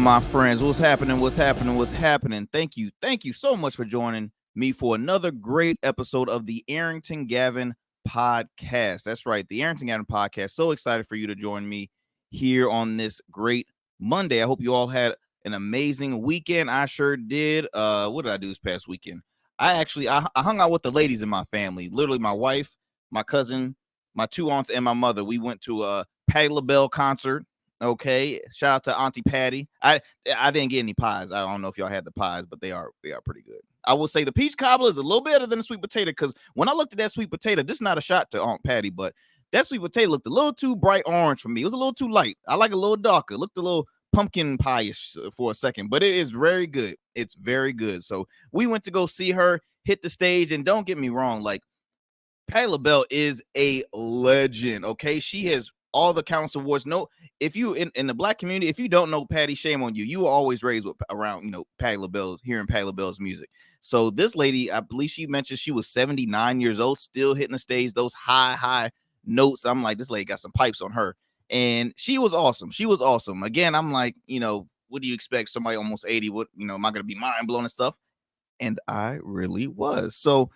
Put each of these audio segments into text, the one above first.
my friends? What's happening? What's happening? What's happening? Thank you. Thank you so much for joining me for another great episode of the Arrington Gavin podcast. That's right, the Arrington Gavin podcast. So excited for you to join me here on this great Monday. I hope you all had an amazing weekend. I sure did. What did I do this past weekend? I hung out with the ladies in my family. Literally, my wife, my cousin, my two aunts, and my mother. We went to a Patti LaBelle concert. Okay, shout out to Auntie Patty. I didn't get any pies. I don't know if y'all had the pies, but they are pretty good. I will say the peach cobbler is a little better than the sweet potato, because when I looked at that sweet potato, this is not a shot to Aunt Patty, but that sweet potato looked a little too bright orange for me. It was a little too light. I like a little darker. It looked a little pumpkin pie-ish for a second, but it is very good. It's very good. So we went to go see her hit the stage, and don't get me wrong, like Patti LaBelle is a legend. Okay, she has all the countless awards. No, if you in the black community, if you don't know Patty, shame on you. You were always raised with around Patti LaBelle, hearing Patti LaBelle's music. So this lady, I believe she mentioned she was 79 years old, still hitting the stage, those high notes. I'm like, this lady got some pipes on her, and she was awesome. She was awesome. Again, I'm like, what do you expect? Somebody almost 80? What, am I gonna be mind blown and stuff? And I really was. So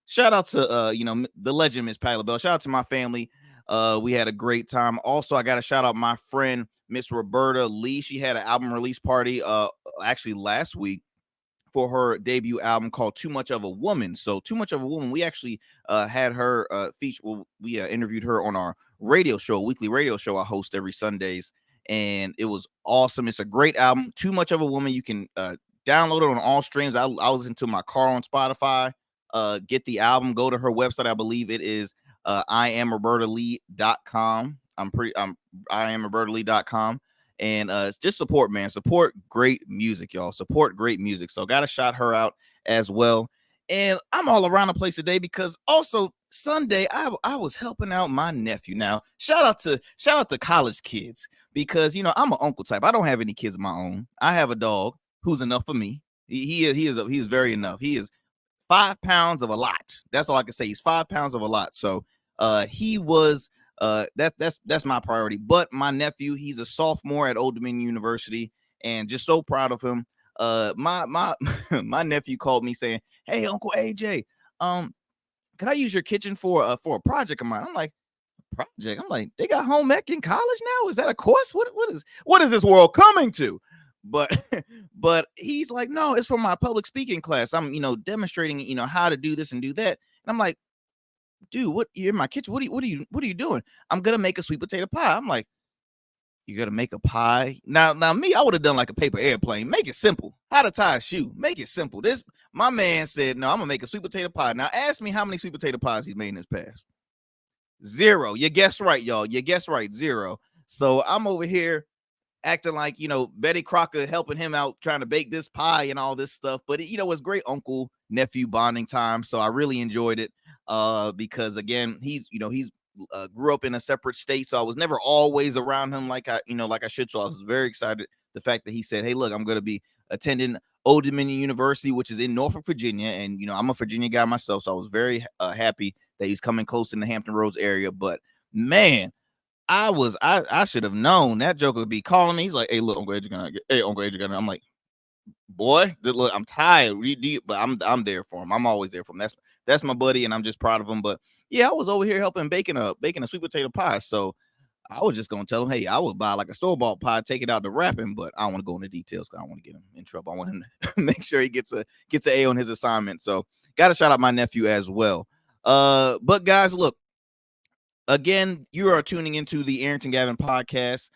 shout out to the legend Miss Patti LaBelle. Shout out to my family. We had a great time. Also, I got to shout out my friend Miss Roberta Lee. She had an album release party actually last week for her debut album called Too Much of a Woman. So Too Much of a Woman, we actually had her feature. Well, we interviewed her on our radio show, weekly radio show I host every Sundays, and it was awesome. It's a great album, Too Much of a Woman. You can download it on all streams. I was into my car on Spotify. Get the album, go to her website. I believe it is IamRobertaLee.com. IamRobertaLee.com. And just support, man. Support great music, y'all. Support great music. So got to shout her out as well. And I'm all around the place today because also Sunday I was helping out my nephew. Now, shout out to college kids, because I'm an uncle type. I don't have any kids of my own. I have a dog who's enough for me. He is very enough. He is 5 pounds of a lot. That's all I can say. He's 5 pounds of a lot. So he was that's my priority. But my nephew, he's a sophomore at Old Dominion University, and just so proud of him. My my nephew called me saying, "Hey, Uncle AJ, can I use your kitchen for a project of mine?" I'm like, project? I'm like, they got home ec in college now? Is that a course? What is this world coming to? But but he's like, no, it's for my public speaking class. I'm demonstrating how to do this and do that. And I'm like, dude, what, you're in my kitchen? What are you doing? I'm gonna make a sweet potato pie. I'm like, you're gonna make a pie? Now me, I would have done like a paper airplane. Make it simple. How to tie a shoe. Make it simple. This, my man said, no, I'm gonna make a sweet potato pie. Now ask me how many sweet potato pies he's made in his past. Zero. You guessed right, y'all. You guessed right, zero. So I'm over here acting like, Betty Crocker helping him out trying to bake this pie and all this stuff. But it was great uncle nephew bonding time. So I really enjoyed it because again, he's grew up in a separate state. So I was never always around him like I should. So I was very excited. The fact that he said, hey, look, I'm going to be attending Old Dominion University, which is in Norfolk, Virginia. And, I'm a Virginia guy myself. So I was very happy that he's coming close in the Hampton Roads area. But man, I should have known that joker would be calling me. He's like, hey, look, Uncle Adrian. I'm like, boy, look, I'm tired. But I'm there for him. I'm always there for him. That's my buddy, and I'm just proud of him. But yeah, I was over here helping baking a sweet potato pie. So I was just gonna tell him, hey, I would buy like a store-bought pie, take it out to wrapping, but I don't want to go into details because I don't want to get him in trouble. I want him to make sure he gets an A on his assignment. So gotta shout out my nephew as well. But guys, look. Again, you are tuning into the Arrington Gavin podcast,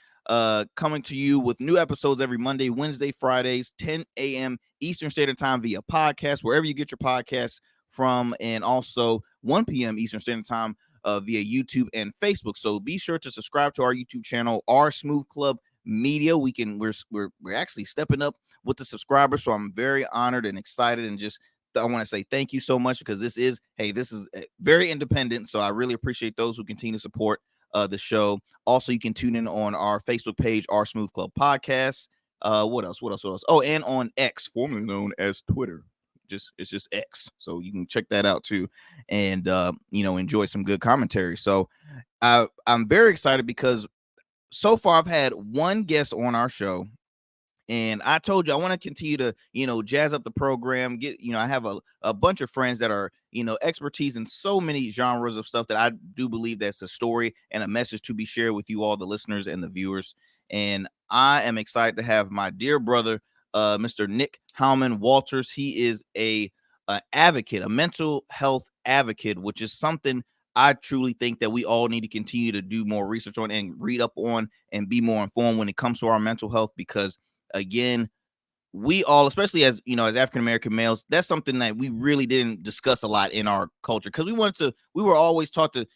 coming to you with new episodes every Monday, Wednesday, Fridays, 10 a.m. Eastern Standard Time via podcast, wherever you get your podcasts from, and also 1 p.m. Eastern Standard Time via YouTube and Facebook. So be sure to subscribe to our YouTube channel, our Smooth Club Media. We're actually stepping up with the subscribers, so I'm very honored and excited, and just I want to say thank you so much, because this is very independent. So I really appreciate those who continue to support the show. Also, you can tune in on our Facebook page, our Smooth Club Podcast. What else? Oh, and on X, formerly known as Twitter. It's just X. So you can check that out too, and enjoy some good commentary. So I'm very excited because so far I've had one guest on our show, And I told you I want to continue to, jazz up the program. I have a bunch of friends that are, expertise in so many genres of stuff that I do believe that's a story and a message to be shared with you all, the listeners and the viewers. And I am excited to have my dear brother, Mr. Nick Halmond-Walters. He is a advocate, a mental health advocate, which is something I truly think that we all need to continue to do more research on and read up on and be more informed when it comes to our mental health, because again, we all, especially as as African American males, that's something that we really didn't discuss a lot in our culture, because we were always taught to,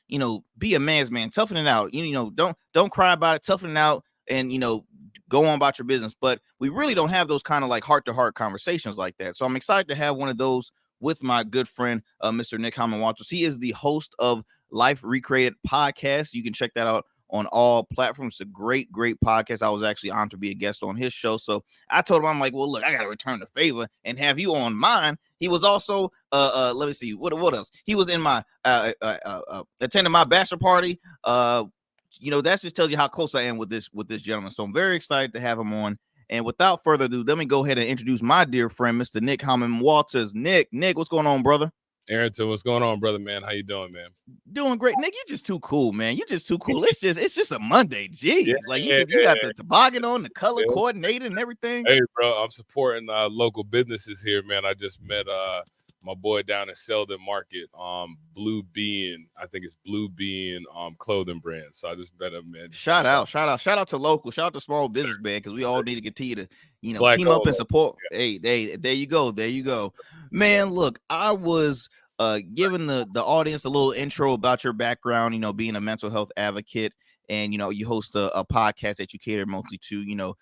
be a man's man, toughen it out, don't cry about it, toughen it out, and go on about your business. But we really don't have those kind of like heart to heart conversations like that. So I'm excited to have one of those with my good friend, Mr. Nick Halmond-Walters. He is the host of Life Recreated podcast. You can check that out on all platforms. It's a great podcast. I was actually honored to be a guest on his show. So I told him, I'm like, well, look, I got to return the favor and have you on mine. He was also, let me see, what else? He was in my, attending my bachelor party. That just tells you how close I am with this gentleman. So I'm very excited to have him on. And without further ado, let me go ahead and introduce my dear friend, Mr. Nick Halmond-Walters. Nick, what's going on, brother? Arrington, what's going on, brother, man? How you doing, man? Doing great. Nick, you're just too cool, man. You're just too cool. It's just a Monday. Jeez. Yeah, like you got the toboggan on, the color yeah. coordinated and everything. Hey, bro, I'm supporting local businesses here, man. I just met my boy down in Selden Market, Blue Bean. I think it's Blue Bean clothing brand. So I just met him, man. Shout out to local, shout out to small business, man, because we all need to continue to, Black team up and support. Yeah. Hey, there you go. Man, look, I was giving the audience a little intro about your background, being a mental health advocate, and you host a podcast that you cater mostly to,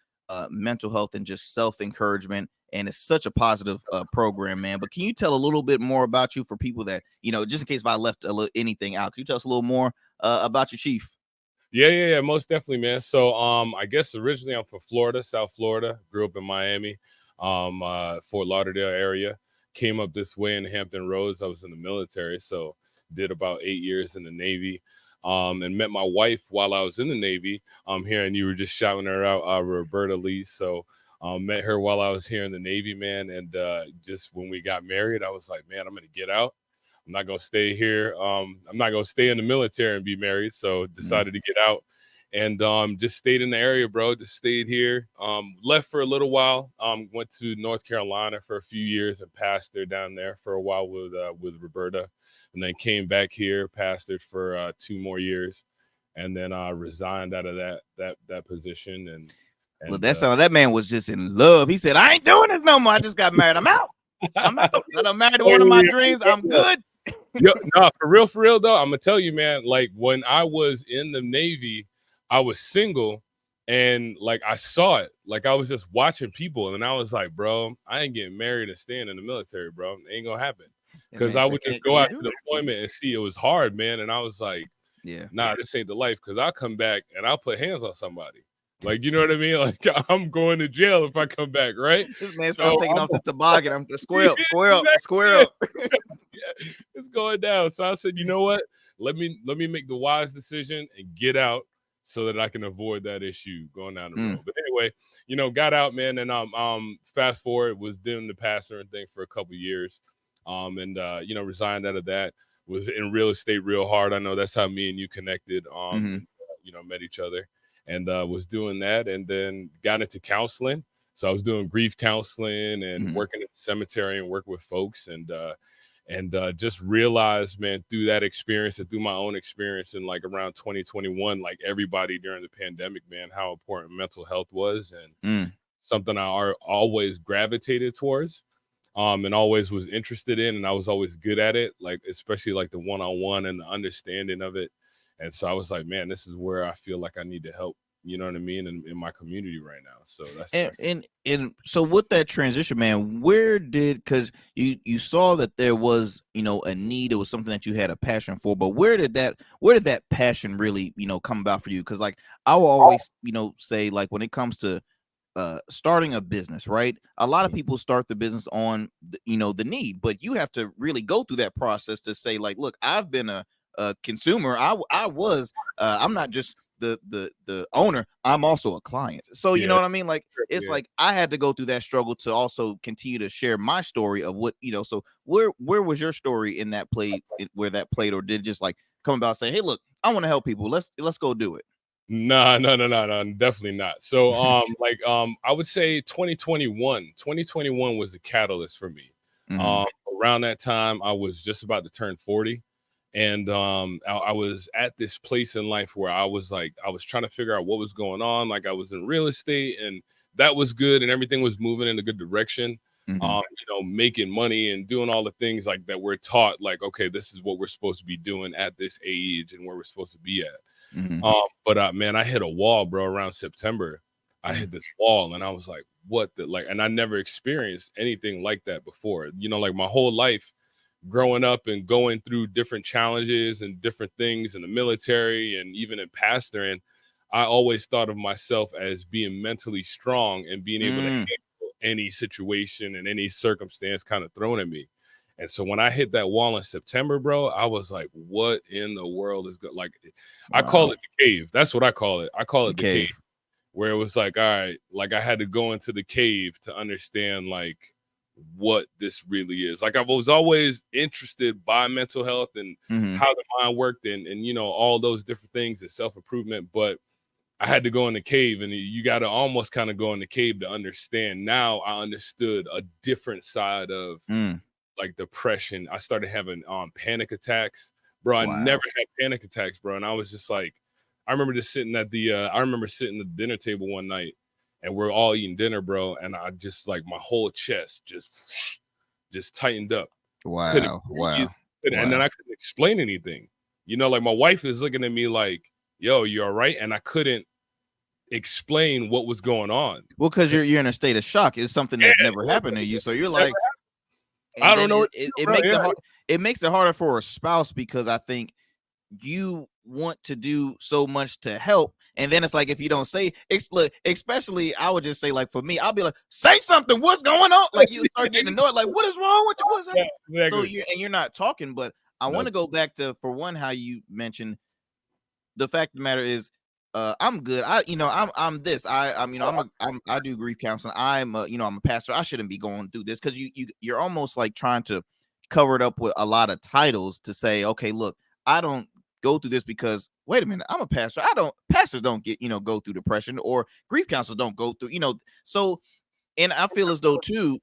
mental health and just self-encouragement. And it's such a positive program, man. But can you tell a little bit more about you for people that, just in case if I left anything out, can you tell us a little more about your chief? Yeah, most definitely, man. So I guess originally I'm from Florida, South Florida. Grew up in Miami, Fort Lauderdale area. Came up this way in Hampton Roads. I was in the military, so did about 8 years in the Navy. And met my wife while I was in the Navy. Here, and you were just shouting her out, Roberta Lee. So met her while I was here in the Navy, man. And just when we got married, I was like, man, I'm gonna get out. I'm not gonna stay here. I'm not gonna stay in the military and be married. So decided to get out and just stayed in the area, bro. Just stayed here. Left for a little while. Went to North Carolina for a few years and pastored down there for a while with Roberta, and then came back here, pastored for 2 more years, and then resigned out of that position. And look, that man was just in love. He said, I ain't doing this no more. I just got married. I'm out. I'm married to one of my dreams. I'm good. Yo, no, for real though, I'm gonna tell you, man, like when I was in the Navy, I was single and like I saw it. Like I was just watching people and I was like, bro, I ain't getting married and staying in the military, bro. It ain't gonna happen. Because I would just go out to deployment and see it was hard, man. And I was like, nah, this ain't the life. Because I'll come back and I'll put hands on somebody. Like, you know what I mean? Like, I'm going to jail if I come back, right? This man, so I'm taking off the toboggan. I'm square up. Yeah, it's going down. So I said, you know what? Let me make the wise decision and get out so that I can avoid that issue going down the road. But anyway, got out, man, and fast forward, was doing the pastor and thing for a couple years, and resigned out of that. Was in real estate real hard. I know that's how me and you connected. And, met each other, and was doing that, and then got into counseling. So I was doing grief counseling and working at the cemetery and working with folks, and just realized, man, through that experience and through my own experience in like around 2021, like everybody during the pandemic, man, how important mental health was, and something I always gravitated towards, and always was interested in, and I was always good at it, like especially like the one-on-one and the understanding of it. And so I was like, man, this is where I feel like I need to help. You know what I mean? In my community right now. So that's and so with that transition, man, because you saw that there was, a need, it was something that you had a passion for, but where did that passion really, come about for you? Because like I will always, say, like when it comes to starting a business, right? A lot of people start the business on the need, but you have to really go through that process to say, like, look, I've been a consumer. I'm not just the owner, I'm also a client. So you know Yeah. what I mean? Like it's Yeah. like I had to go through that struggle to also continue to share my story of what, you know. So where was your story in that play, where that played, or did it just like come about saying, hey, look, I want to help people. Let's go do it. Nah, no, definitely not. So, I would say 2021 was the catalyst for me. Hmm. Around that time, I was just about to turn 40, and I was at this place in life where I was like, I was trying to figure out what was going on. Like, I was in real estate, and that was good, and everything was moving in a good direction. Hmm. Making money and doing all the things like that we're taught. Like, okay, this is what we're supposed to be doing at this age, and where we're supposed to be at. Hmm. But man, I hit a wall, bro, around September. I hit Hmm. this wall and I was like, what the like, and I never experienced anything like that before. Like my whole life growing up and going through different challenges and different things in the military and even in pastoring, I always thought of myself as being mentally strong and being able to Mm. handle any situation and any circumstance kind of thrown at me. And so when I hit that wall in September, bro, I was like, what in the world is good? Like, I call Wow. it the cave. That's what I call it. I call The it the cave, cave. where it was like, all right, like I had to go into the cave to understand like what this really is. Like I was always interested by mental health and Hmm. how the mind worked and all those different things and self-improvement, but I had to go in the cave, and you got to almost kind of go in the cave to understand. Now I understood a different side of Mm. like depression. I started having panic attacks. Bro, I never Wow. had panic attacks, bro. And I was just like, I remember sitting at the dinner table one night and we're all eating dinner, bro. And I just like my whole chest just tightened up. Couldn't Wow. breathe. Wow. And then Wow. I couldn't explain anything. Like my wife is looking at me like, yo, you all right? And I couldn't explain what was going on. Well, because you're in a state of shock. It's something Yeah, that's never happened to you. So you're like, I and don't then know it, what to it, do, it bro. makes it Yeah. hard. It makes it harder for a spouse, because I think you want to do so much to help, and then it's like if you don't say, look, especially I would just say, like for me, I'll be like, say something, what's going on? Like you start getting annoyed, like what is wrong with you? What's Yeah, happening? So exactly. you're not talking. But I want No. to go back to, for one, how you mentioned the fact of the matter is, I'm good. I'm this. I do grief counseling. I'm a pastor. I shouldn't be going through this, because you're almost like trying to cover it up with a lot of titles to say, okay, look, I don't go through this because, wait a minute, I'm a pastor. Pastors don't get, go through depression, or grief counselors don't go through, so, and I feel as though too,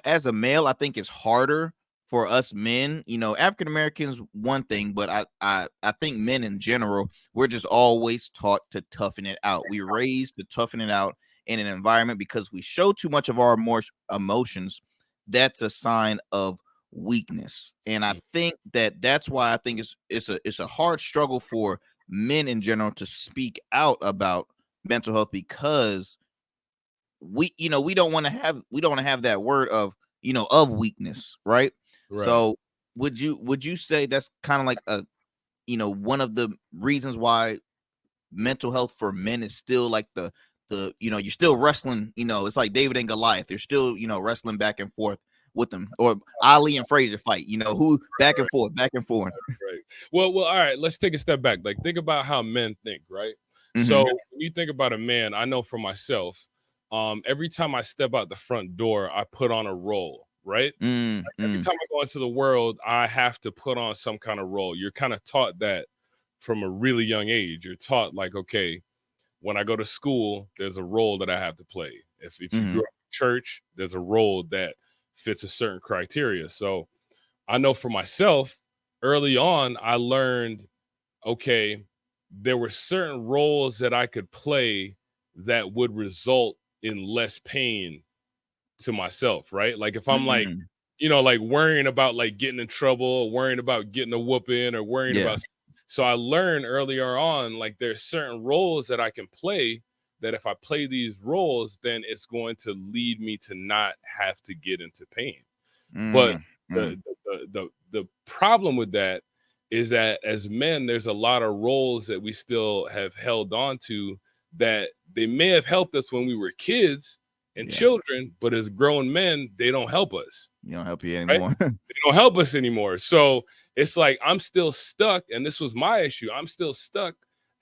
as a male, I think it's harder for us men. African Americans one thing, but I think men in general, we're just always taught to toughen it out. We raised to toughen it out in an environment, because we show too much of our more emotions. That's a sign of weakness, and I think that's why I think it's a hard struggle for men in general to speak out about mental health, because we don't want to have that word of, of weakness, right? Right. So would you say that's kind of like a, one of the reasons why mental health for men is still like you're still wrestling, it's like David and Goliath, you're still, wrestling back and forth with them, or Ali and Frazier fight, who back and forth, back and forth. Right. Well, all right, let's take a step back. Like, think about how men think, right? So Hmm. when you think about a man, I know for myself, every time I step out the front door, I put on a role, right? Mm, Like every mm, time I go into the world, I have to put on some kind of role. You're kind of taught that from a really young age. You're taught like, okay, when I go to school, there's a role that I have to play. If you grew mm, up in church, there's a role that fits a certain criteria. So I know for myself, early on, I learned, okay, there were certain roles that I could play that would result in less pain to myself, right? Like if I'm like, mm. like worrying about like getting in trouble, or worrying about getting a whooping, or worrying Yeah. about. So I learned earlier on, like there's certain roles that I can play that if I play these roles, then it's going to lead me to not have to get into pain. But Mm, mm. the problem with that is that as men, there's a lot of roles that we still have held on to that they may have helped us when we were kids and Yeah. children, but as grown men, they don't help us, You don't help you right? anymore. They don't help us anymore. So it's like I'm still stuck, and this was my issue. I'm still stuck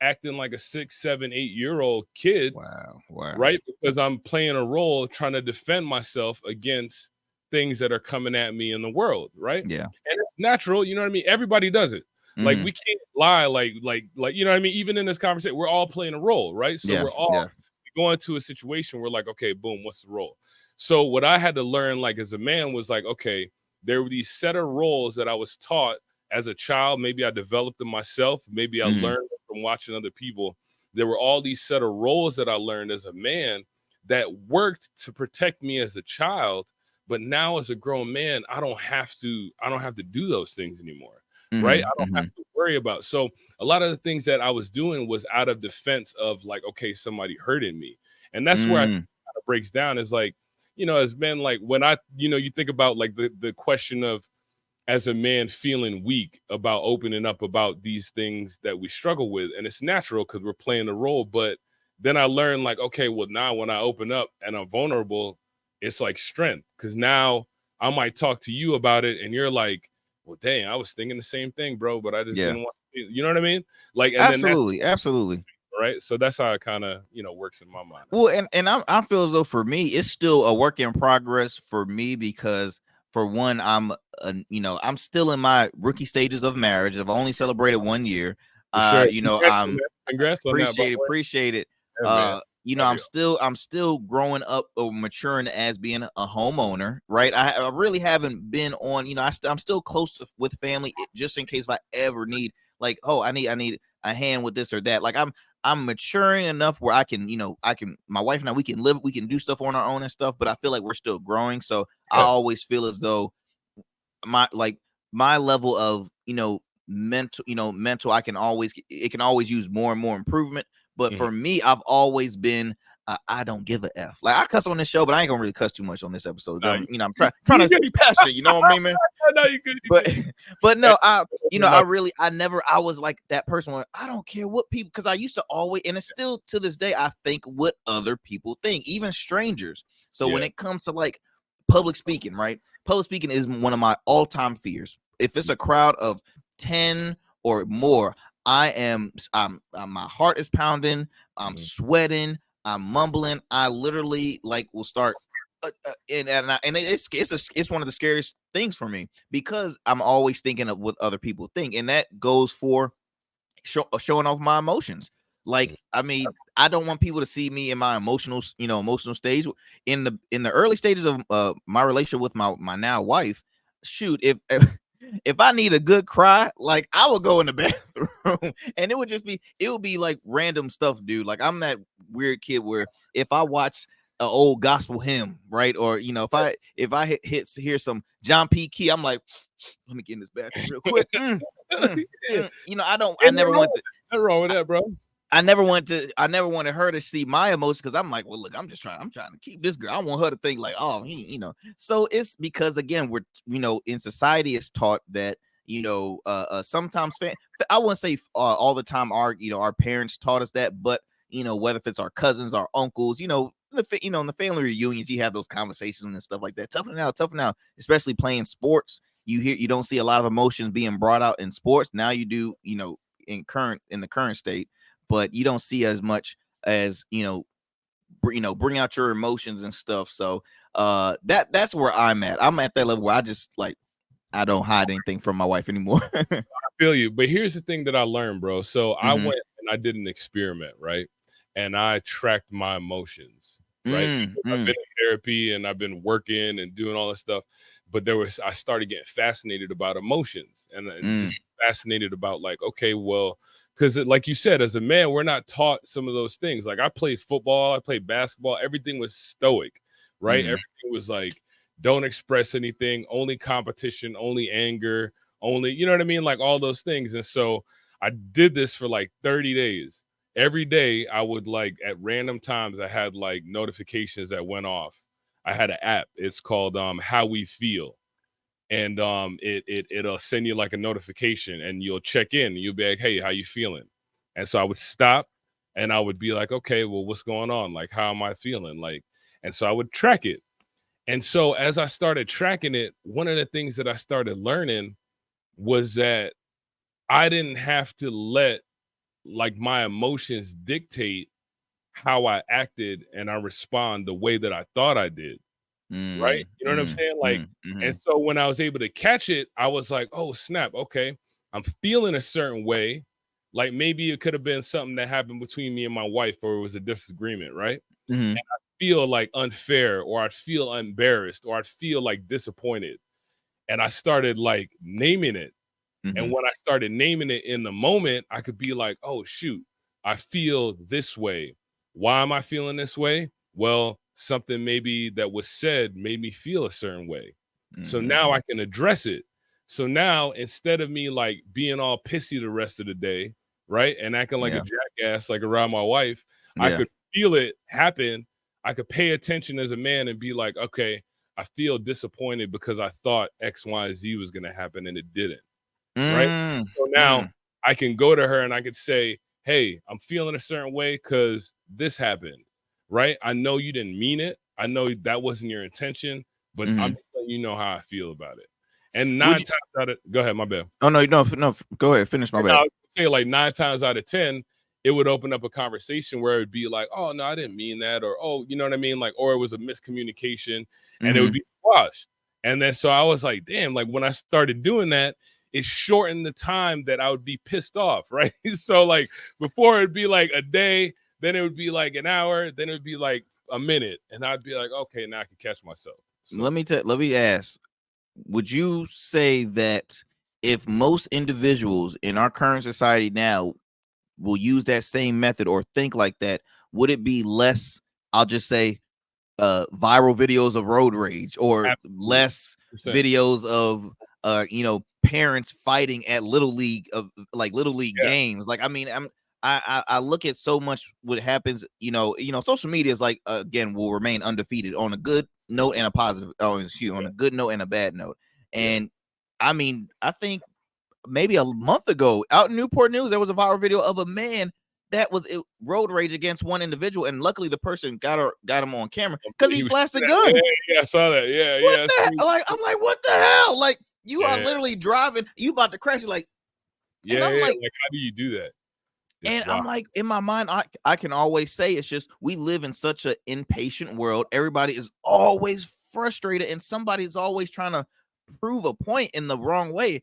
acting like a 6, 7, 8-year-old kid, Wow. Wow. right? Because I'm playing a role trying to defend myself against things that are coming at me in the world, right? Yeah. And it's natural, you know what I mean? Everybody does it. Like Hmm. we can't lie, like you know what I mean? Even in this conversation, we're all playing a role, right? So Yeah. we're all Yeah. going to a situation where like, okay, boom, what's the role? So what I had to learn, like as a man, was like, okay, there were these set of roles that I was taught as a child. Maybe I developed them myself. Maybe I Hmm. learned from watching other people. There were all these set of roles that I learned as a man that worked to protect me as a child. But now as a grown man, I don't have to do those things anymore. Right. Hmm. I don't have Hmm. to worry about. So a lot of the things that I was doing was out of defense of like, okay, somebody hurting me. And that's where I think Mm. it kind of breaks down is like, as men, like when you think about like the question of as a man feeling weak about opening up about these things that we struggle with. And it's natural because we're playing the role. But then I learned like, okay, well, now when I open up and I'm vulnerable, it's like strength. Because now I might talk to you about it and you're like, well, dang, I was thinking the same thing, bro, but I just Yeah. didn't want to, you know what I mean? Like, and then that's Absolutely. Absolutely. right. So that's how it kind of, works in my mind. Well, and I feel as though for me, it's still a work in progress for me because for one, I'm still in my rookie stages of marriage. I've only celebrated 1 year. For sure. Congrats on I'm that. Congrats on that, by the way. appreciate it. Yeah, man. Love you. I'm still growing up or maturing as being a homeowner, right? I really haven't been on, I'm still close with family just in case if I ever need like, oh, I need a hand with this or that. Like I'm maturing enough where my wife and I, we can do stuff on our own and stuff, but I feel like we're still growing. So I Yeah. always feel as though my level of mental it can always use more and more improvement. But Mhm. for me, I've always been I don't give a f. Like I cuss on this show, but I ain't gonna really cuss too much on this episode. Nah, I'm trying to be passionate. You know what I mean, man? no, you good. You But good. but Hey, no, open up. I was like that person where I don't care what people, because I used to always, and it's still to this day, I think what other people think, even strangers. So when Yeah. it comes to like public speaking, right? Public speaking is one of my all-time fears. If it's a crowd of 10 or more, my heart is pounding, I'm Mhm. sweating, I'm mumbling, I literally like will start and it's one of the scariest things for me because I'm always thinking of what other people think, and that goes for showing off my emotions. Mhm. Like, I mean, I don't want people to see me in my emotional stage. In the early stages of my relationship with my now wife. Shoot, if I need a good cry, like I will go in the bathroom, and it would be like random stuff, dude. Like I'm that weird kid where if I watch an old gospel hymn, right, or if I hear some John P. Key, I'm like, let me get in this bathroom real quick. Yeah. I Ain't never nothing wrong want with that. Nothing wrong with that, bro. I never wanted her to see my emotions because I'm like, well, look, I'm trying to keep this girl. I want her to think like, oh, So it's because again, we're in society it's taught that sometimes I wouldn't say all the time our parents taught us that, but whether if it's our cousins, our uncles, in the family reunions, you have those conversations and stuff like that. Toughen out, especially playing sports. You don't see a lot of emotions being brought out in sports. Now you do, in the current state, but you don't see as much as bring out your emotions and stuff. So that's where I'm at that level where I just like I don't hide anything from my wife anymore. I feel you. But here's the thing that I learned, bro. So I Hmm. went and I did an experiment, right? And I tracked my emotions, right? Mm, Because I've been mm, in therapy and I've been working and doing all this stuff. But I started getting fascinated about emotions and mm, just fascinated about like, okay, well, because like you said, as a man, we're not taught some of those things. Like I played football, I played basketball, everything was stoic, right? mm, Everything was like, don't express anything, only competition, only anger, only, you know what I mean? Like all those things. And so I did this for like 30 days. Every day I would like at random times I had like notifications that went off. I had an app. It's called How We Feel. And it'll send you like a notification and you'll check in and you'll be like, hey, how you feeling? And so I would stop and I would be like, okay, well, what's going on? Like, how am I feeling? Like, and so I would track it. And so as I started tracking it, one of the things that I started learning was that I didn't have to let like my emotions dictate how I acted and I respond the way that I thought I did. Right? Mm, You know what I'm mm, saying? Like, mm, and mhm, so when I was able to catch it, I was like, "Oh, snap. Okay. I'm feeling a certain way." Like maybe it could have been something that happened between me and my wife, or it was a disagreement, right? mhm, Feel like unfair, or I'd feel embarrassed, or I'd feel like disappointed. And I started like naming it. And mhm, when I started naming it in the moment, I could be like, "Oh, shoot, I feel this way. Why am I feeling this way? Well, something maybe that was said made me feel a certain way. So mhm. now I can address it." So now instead of me like being all pissy the rest of the day, right? And acting like a Yeah, jackass, like around my wife, I yeah. could feel it happen. I could pay attention as a man and be like, "Okay, I feel disappointed because I thought X, Y, Z was going to happen and it didn't." Right? Mm, So now mm, I can go to her and I could say, "Hey, I'm feeling a certain way because this happened." Right? I know you didn't mean it. I know that wasn't your intention, but I'm mhm. just letting you know how I feel about it. And Would nine you times out of go ahead, my bad. Oh, no, no, no, go ahead, finish, my And I bad. would say like 9 times out of 10, it would open up a conversation where it'd be like, "Oh, no, I didn't mean that," or, "Oh," you know what I mean? Like, or it was a miscommunication and it would Mhm, be squashed. And then so I was like, damn, like when I started doing that, it shortened the time that I would be pissed off, right? So like before it'd be like a day, then it would be like an hour, then it would be like a minute, and I'd be like, okay, now I can catch myself. So let me ask, would you say that if most individuals in our current society now will use that same method or think like that, would it be less, I'll just say, viral videos of road rage, or absolutely, less 100%. videos of parents fighting at little league, of like little league Yeah, games? Like, I mean, I look at so much what happens, social media is like, again, will remain undefeated on a good note and a positive, oh excuse, on yeah, a good note and a bad note. yeah. And I mean, I think maybe a month ago out in Newport News, there was a viral video of a man that was road rage against one individual, and luckily the person got him on camera because he He was flashed a shooting at, gun. yeah, I saw that. Yeah, What yeah. the hell? Like, I'm like, what the hell? Like, you are Yeah, literally driving, you about to crash, you like, and yeah, yeah. Like, how do you do that? It's and wild. I'm like, in my mind, I can always say it's just we live in such an impatient world. Everybody is always frustrated, and somebody is always trying to prove a point in the wrong way.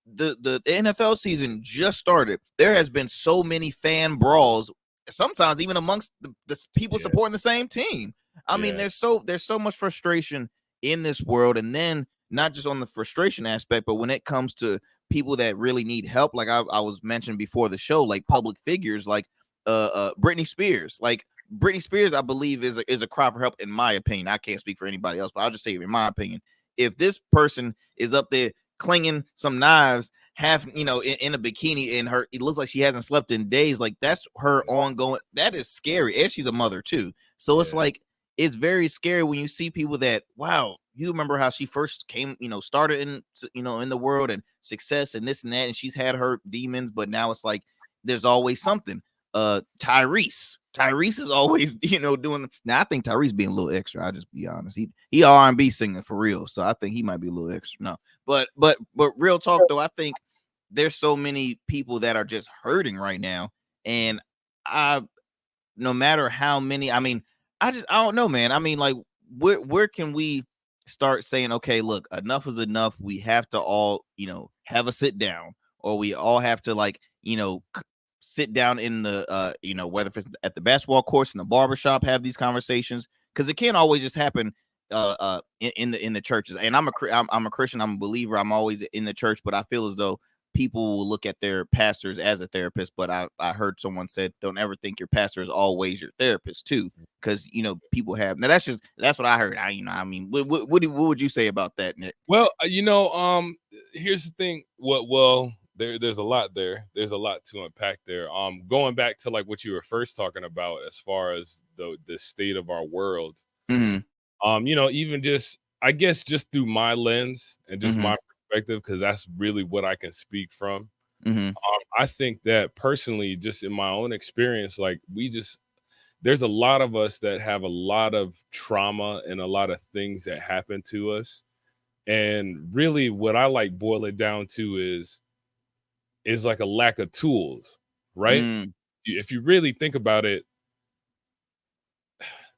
The NFL season just started. There has been so many fan brawls, sometimes even amongst the people Yeah, supporting the same team. I mean, yeah, there's so much frustration in this world, and then not just on the frustration aspect, but when it comes to people that really need help, like I was mentioned before the show, like public figures, like Britney Spears. Like Britney Spears, I believe is a cry for help in my opinion. I can't speak for anybody else, but I'll just say in my opinion, if this person is up there clinging some knives, half in a bikini, and her, it looks like she hasn't slept in days, like that's her ongoing, that is scary, and she's a mother too. So it's yeah, like, it's very scary when you see people that, wow, you remember how she first came, started in the world and success and this and that, and she's had her demons, but now it's like there's always something. Tyrese is always doing. Now I think Tyrese being a little extra, I'll just be honest. He R&B singing for real, so I think he might be a little extra. No, but real talk though, I think there's so many people that are just hurting right now, and I no matter how many, I mean, I don't know, man. I mean, like, where can we start saying, okay, look, enough is enough. We have to all, have a sit down, or we all have to, like, sit down in the whether it's at the basketball courts, in the barbershop, have these conversations, because it can't always just happen in the churches. And I'm a Christian, I'm a believer, I'm always in the church, but I feel as though people will look at their pastors as a therapist. But I heard someone said, don't ever think your pastor is always your therapist too, because people have, now that's what I heard. I mean, what would you say about that, Nick? Well, here's the thing. There's a lot there. There's a lot to unpack there. Going back to like what you were first talking about as far as the state of our world. Mm-hmm. Even just I guess just through my lens and just Mm-hmm. my perspective, because that's really what I can speak from. Mm-hmm. I think that personally, just in my own experience, like there's a lot of us that have a lot of trauma and a lot of things that happen to us. And really what I like boil it down to is like a lack of tools. right? Mm, If you really think about it,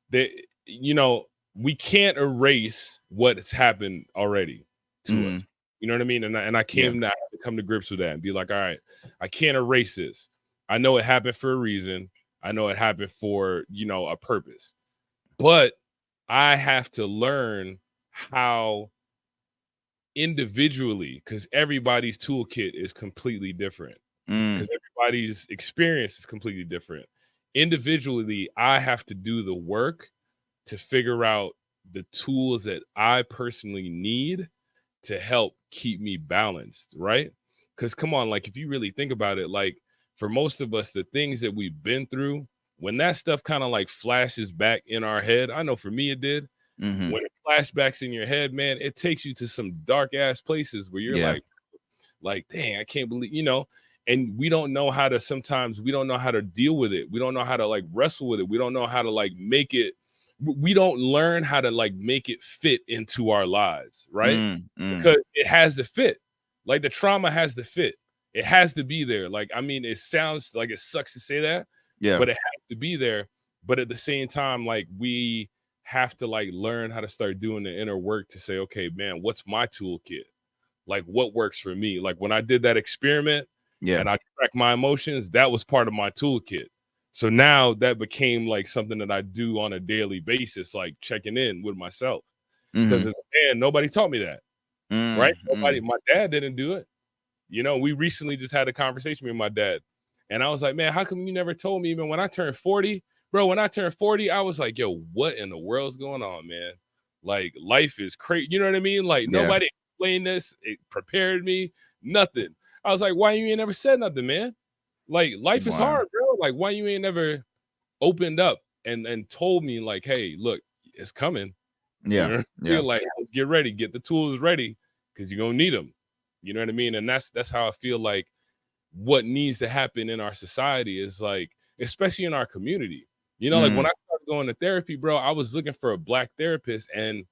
they, you know, we can't erase what's happened already to us. mm, You know what I mean? And I yeah. came to come to grips with that and be like, all right, I can't erase this. I know it happened for a reason. I know it happened for, you know, a purpose. But I have to learn how individually, because everybody's toolkit is completely different, Mm, because everybody's experience is completely different. Individually, I have to do the work to figure out the tools that I personally need to help keep me balanced, right? Because come on, like if you really think about it, like for most of us, the things that we've been through, when that stuff kind of like flashes back in our head, I know for me it did. mm-hmm. When it flashbacks in your head, man, it takes you to some dark ass places where you're Yeah. like, dang, I can't believe, you know, and we don't know how to, sometimes we don't know how to deal with it. We don't know how to like wrestle with it. We don't know how to like make it, we don't learn how to like make it fit into our lives, right? Mm, mm, Because it has to fit. Like the trauma has to fit. It has to be there. Like, I mean, it sounds like it sucks to say that, yeah. but it has to be there. But at the same time, like we have to like learn how to start doing the inner work to say, okay, man, what's my toolkit? Like what works for me? Like when I did that experiment Yeah. and I tracked my emotions, that was part of my toolkit. So now that became like something that I do on a daily basis, like checking in with myself. Because Mm-hmm. as a man, nobody taught me that, right? Mm, Nobody, mm, my dad didn't do it. You know, we recently just had a conversation with my dad. And I was like, man, how come you never told me even when I turned 40? Bro, when I turned 40, I was like, yo, what in the world's going on, man? Like, life is crazy. You know what I mean? Like, yeah. nobody explained this. It prepared me, nothing. I was like, why you ain't never said nothing, man? Like, life is Wow. hard, bro. Like, why you ain't never opened up and told me, like, hey, look, it's coming. You Yeah. know what I Yeah. mean? Like, let's get ready, get the tools ready, because you're gonna need them. You know what I mean? And that's how I feel like what needs to happen in our society is like, especially in our community. You know, like when Mm. I started going to thaeraPy, bro, I was looking for a black therapist, and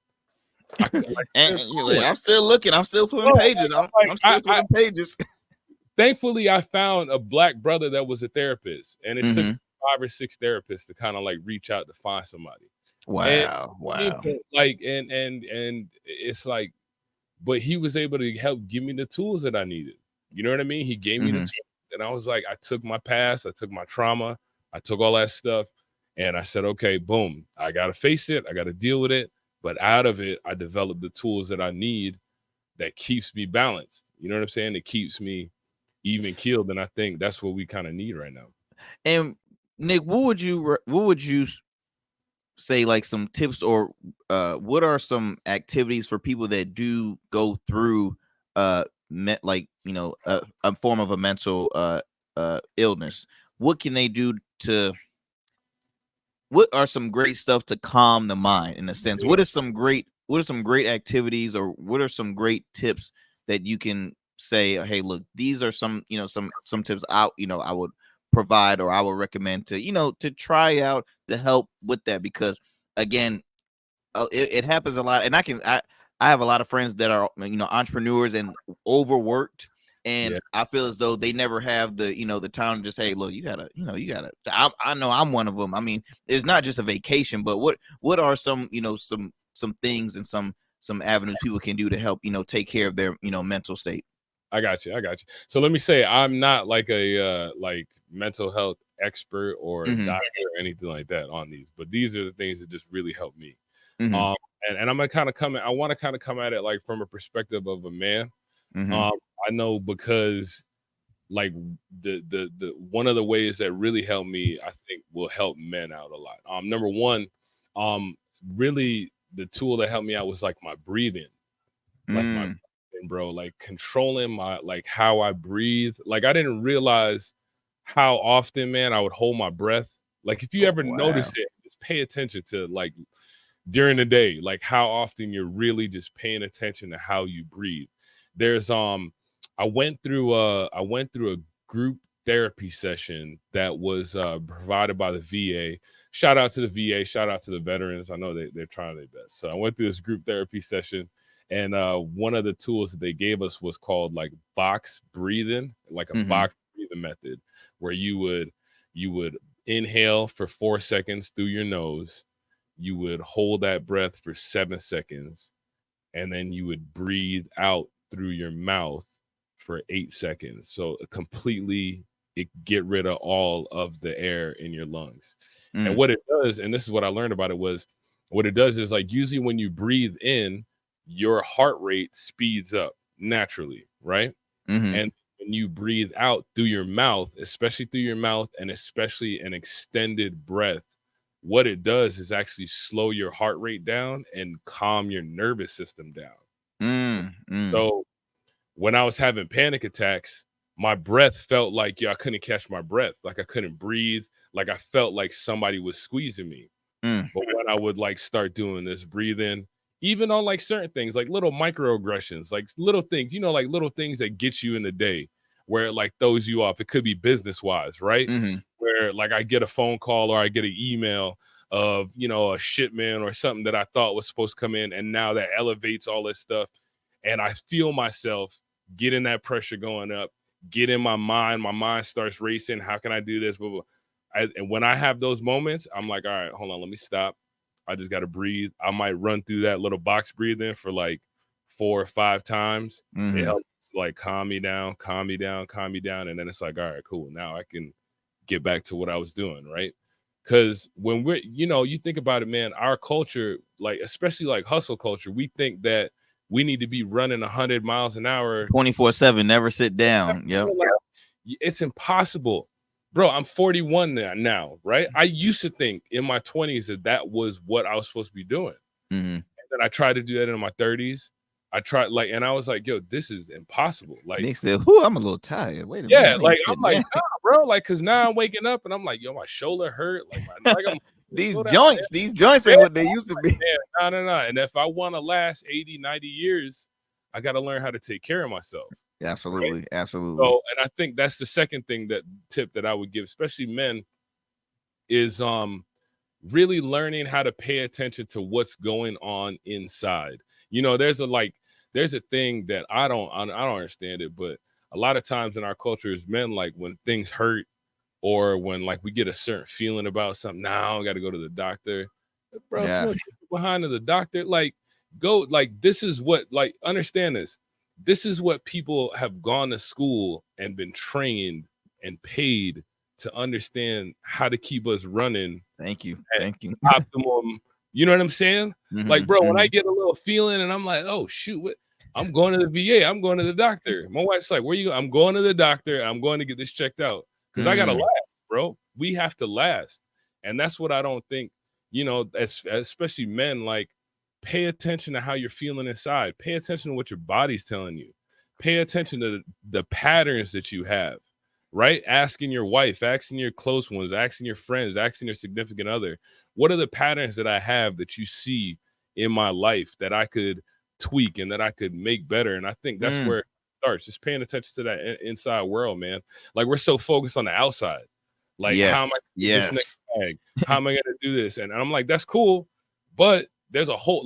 I couldn't And you're find like, one. I'm still looking. I'm still flipping Bro, pages. I'm still I flipping pages. thankfully I found a black brother that was a therapist, and it took Mm-hmm. 5 or 6 therapists to kind of like reach out to find somebody. And Wow. I mean, Wow. like, and it's like, but he was able to help give me the tools that I needed. You know what I mean? He gave me the Mm-hmm. tools, and I was like, I took my past, I took my trauma, I took all that stuff, and I said, okay, boom, I got to face it, I got to deal with it. But out of it, I developed the tools that I need that keeps me balanced. You know what I'm saying? It keeps me even keeled, and I think that's what we kind of need right now. And Nick, what would you say like some tips or what are some activities for people that do go through like a form of a mental illness? What can they do to what are some great stuff to calm the mind in a sense? What are some great activities or what are some great tips that you can say, hey, look, these are some, some tips I would provide or I would recommend to, to try out to help with that because again, it happens a lot, and I have a lot of friends that are entrepreneurs and overworked, and Yeah, I feel as though they never have the the time to just hey look you gotta I know I'm one of them. I mean it's not just a vacation, but what are some some things and some avenues people can do to help take care of their mental state. I got you. I got you. So let me say, I'm not like a like mental health expert or a Mm-hmm. doctor or anything like that on these, but these are the things that just really help me. Mm-hmm. Um, and I'm gonna kind of come. I want to kind of come at it like from a perspective of a man. Mm-hmm. Um, I know because like the one of the ways that really helped me, I think, will help men out a lot. Number one, um, really the tool that helped me out was like my breathing, like my Mm. breathing, bro, like controlling my like how I breathe. Like I didn't realize how often, man, I would hold my breath. Like if you Oh, ever notice wow. it, just pay attention to like during the day, like how often you're really just paying attention to how you breathe. There's I went through a group therapy session that was provided by the VA. Shout out to the VA, shout out to the veterans. I know they're trying their best. So I went through this group therapy session, and one of the tools that they gave us was called like box breathing, like a Mm-hmm. box breathing breathing method where you would inhale for 4 seconds through your nose, you would hold that breath for 7 seconds, and then you would breathe out through your mouth for 8 seconds. So get rid of all of the air in your lungs. And what it does, and this is what I learned about it, was what it does is like usually when you breathe in, your heart rate speeds up naturally, right? And when you breathe out through your mouth, especially through your mouth, and especially an extended breath, what it does is actually slow your heart rate down and calm your nervous system down. So when I was having panic attacks, my breath felt like I couldn't catch my breath, like I couldn't breathe, like I felt like somebody was squeezing me. But when I would like start doing this breathing, even on like certain things, like little microaggressions, like little things, like little things that get you in the day where it like throws you off. It could be business wise, right? Where like I get a phone call or I get an email of, a shipment or something that I thought was supposed to come in. And now that elevates all this stuff. And I feel myself getting that pressure going up, get in my mind starts racing. How can I do this? Blah, blah. And when I have those moments, I'm like, all right, hold on, let me stop. I just got to breathe. I might run through that little box breathing for like 4 or 5 times. It helps like calm me down. And then it's like, all right, cool. Now I can get back to what I was doing, right? Because when we're, you think about it, man, our culture, like especially like hustle culture, we think that we need to be running 100 miles an hour 24/7, never sit down. Yep. It's impossible. Bro, I'm 41 now, right? I used to think in my 20s that was what I was supposed to be doing. And then I tried to do that in my 30s. I tried and I was like, yo, this is impossible. Like they said, I'm a little tired. Wait a minute. Yeah, like I'm like, nah, bro, like cause now I'm waking up and I'm like, yo, my shoulder hurt. Like these joints ain't what they used to be. No. And if I want to last 80, 90 years, I gotta learn how to take care of myself. Absolutely, right? absolutely. So, and I think that's the second tip that I would give, especially men, is really learning how to pay attention to what's going on inside. There's a thing that I don't understand it, but a lot of times in our culture as men, like when things hurt or when like we get a certain feeling about something, now I got to go to the doctor. Bro, if you want to get behind the doctor, like go, like this is what, like understand this. This is what people have gone to school and been trained and paid to understand how to keep us running. Thank you. Optimum. You know what I'm saying? Like, bro, when I get a little feeling and I'm like, oh shoot, I'm going to the VA. I'm going to the doctor. My wife's like, where you go? I'm going to the doctor. I'm going to get this checked out because I got to last, bro. We have to last. And that's what I don't think, especially men, like pay attention to how you're feeling inside. Pay attention to what your body's telling you. Pay attention to the patterns that you have, right? Asking your wife, asking your close ones, asking your friends, asking your significant other. What are the patterns that I have that you see in my life that I could tweak and that I could make better? And I think that's where it starts, just paying attention to that inside world, man. Like we're so focused on the outside. Like, how am I gonna get this next bag? How am I gonna do this? And I'm like, that's cool, but there's a whole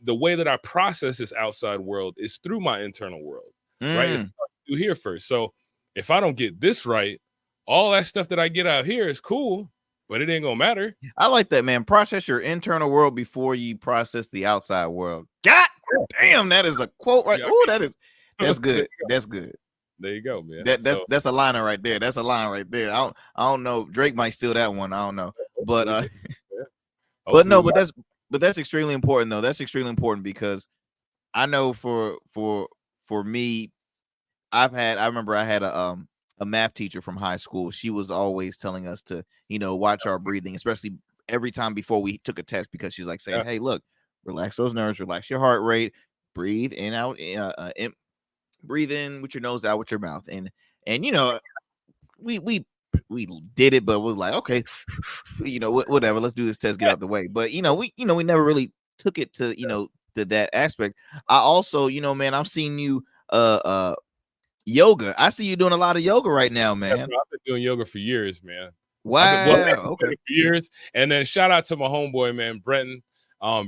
the way that I process this outside world is through my internal world, right? It's through here first. So if I don't get this right, all that stuff that I get out here is cool, but it ain't gonna matter. I like that, man. Process your internal world before you process the outside world. God damn, that is a quote, right? Oh, that's good. That's good. There you go, man. That's a liner right there. That's a line right there. I don't know. Drake might steal that one. I don't know, but but that's extremely important though. That's extremely important because I know for me, I remember I had a math teacher from high school. She was always telling us to, watch our breathing, especially every time before we took a test, because she's like saying, hey, look, relax those nerves, relax your heart rate, breathe in, out, breathe in with your nose, out with your mouth. And we did it, but was like, okay, whatever, let's do this test, get out the way. But we never really took it to to that aspect. I also, man, I've seen you yoga. I see you doing a lot of yoga right now, man. Yeah, bro, I've been doing yoga for years, man. Wow. Okay. For years. And then shout out to my homeboy, man, Brenton.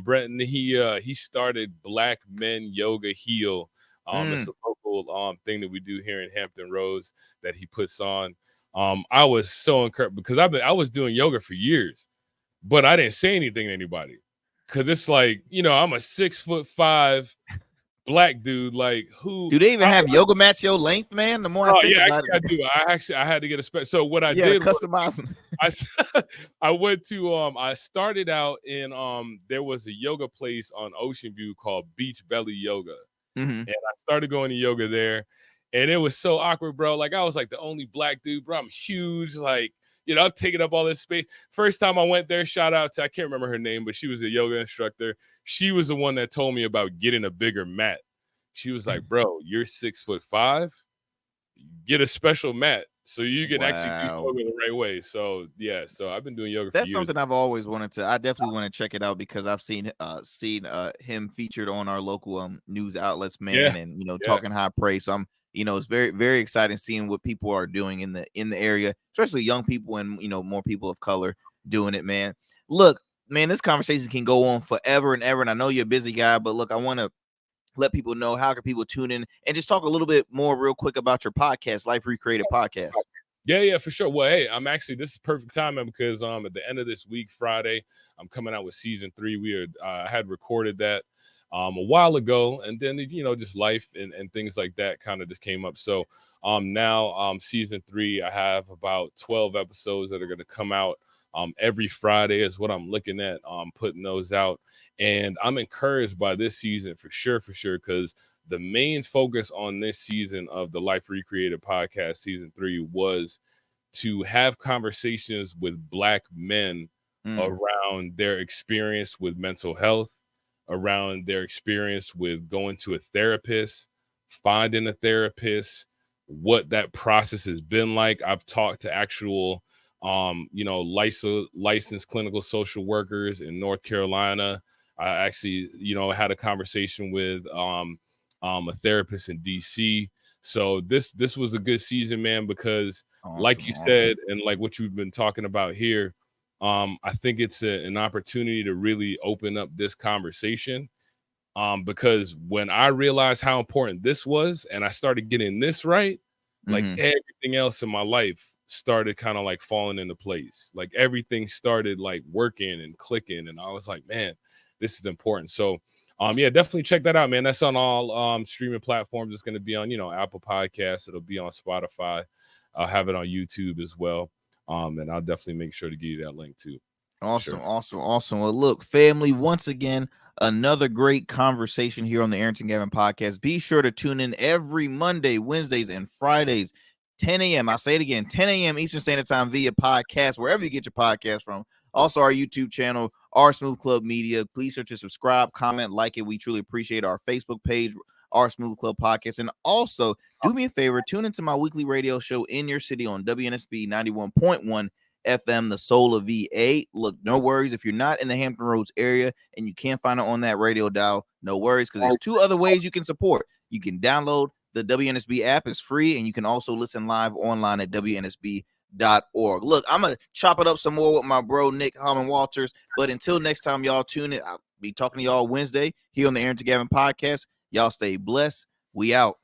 Brenton, he started Black Men Yoga Heal. It's a local local thing that we do here in Hampton Roads that he puts on. I was so encouraged because I was doing yoga for years, but I didn't say anything to anybody because it's like, I'm a 6'5" black dude. Like, who? Do they even have yoga mats your length, man? The more I Oh think yeah, about actually it, I do. I had to get a special. So what I you gotta did was customize them. I went to I started out in there was a yoga place on Ocean View called Beach Belly Yoga. Mm-hmm. And I started going to yoga there. And it was so awkward, bro. Like I was like the only black dude, bro. I'm huge. Like, I've taken up all this space. First time I went there, shout out to, I can't remember her name, but she was a yoga instructor. She was the one that told me about getting a bigger mat. She was like, bro, you're 6'5". Get a special mat so you can actually do Wow. yoga the right way. So yeah, so I've been doing yoga for That's years. something I've always wanted to. I definitely want to check it out because I've seen him featured on our local news outlets, man, Yeah, and yeah. talking high praise. So I'm it's very very exciting seeing what people are doing in the area, especially young people and more people of color doing it, man. Look, man, this conversation can go on forever and ever, and I know you're a busy guy, but look, I want to let people know how can people tune in and just talk a little bit more real quick about your podcast, Life Recreated Podcast. Yeah, for sure. Well, hey, this is perfect timing because at the end of this week, Friday, I'm coming out with season 3. I had recorded that a while ago, and then just life and things like that kind of just came up. So now season 3, I have about 12 episodes that are going to come out every Friday is what I'm looking at putting those out. And I'm encouraged by this season for sure, because the main focus on this season of the Life Recreated podcast, season 3, was to have conversations with Black men around their experience with mental health, around their experience with going to a therapist, finding a therapist, what that process has been like. I've talked to actual, licensed clinical social workers in North Carolina. I actually, had a conversation with a therapist in DC. So this was a good season, man, because like you said, and like what you've been talking about here, I think it's an opportunity to really open up this conversation. Because when I realized how important this was and I started getting this right, like everything else in my life started kind of like falling into place. Like everything started like working and clicking. And I was like, man, this is important. So yeah, definitely check that out, man. That's on all streaming platforms. It's going to be on, Apple Podcasts. It'll be on Spotify. I'll have it on YouTube as well. And I'll definitely make sure to give you that link too. Awesome. Well, look, family, once again, another great conversation here on the Arrington Gavin podcast. Be sure to tune in every Monday, Wednesdays, and Fridays, 10 a.m. I'll say it again, 10 a.m. Eastern Standard Time via podcast, wherever you get your podcast from. Also, our YouTube channel, R Smooth Club Media. Please search to subscribe, comment, like it. We truly appreciate our Facebook page, R Smooth Club Podcast. And also, do me a favor, tune into my weekly radio show in your city on WNSB 91.1 FM, the soul of VA. Look, no worries if you're not in the Hampton Roads area and you can't find it on that radio dial. No worries, because there's 2 other ways you can support. You can download the WNSB app, it's free, and you can also listen live online at WNSB.org. Look, I'm gonna chop it up some more with my bro Nick Halmond-Walters. But until next time, y'all tune in. I'll be talking to y'all Wednesday here on the Arrington Gavin podcast. Y'all stay blessed. We out.